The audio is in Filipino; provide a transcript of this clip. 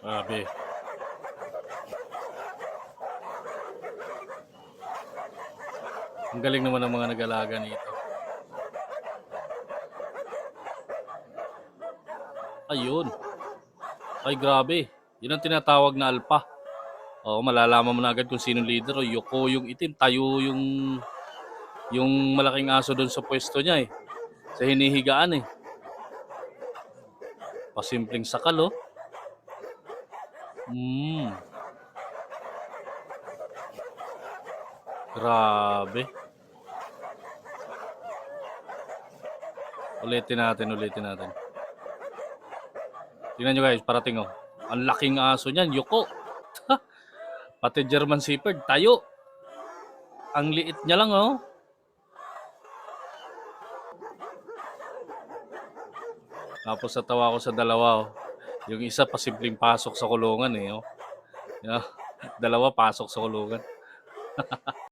Grabe. Ang galing naman ng mga nag-alaga nito. Ayun. Ay, grabe. Yun ang tinatawag na alpha. Oo, malalaman mo na agad kung sino leader. O, Yoko yung itim. Tayo yung malaking aso doon sa pwesto niya eh. Sa hinihigaan eh. Pasimpleng sakal oh. Grabe. Ulitin natin. Tingnan nyo guys, parating oh. Ang laking aso niyan, Yoko. Pati German Shepherd, tayo. Ang liit niya lang oh. Tapos natawa ko sa dalawa oh. Yung isa pasimpleng pasok sa kulungan eh oh. Dalawa pasok sa kulungan.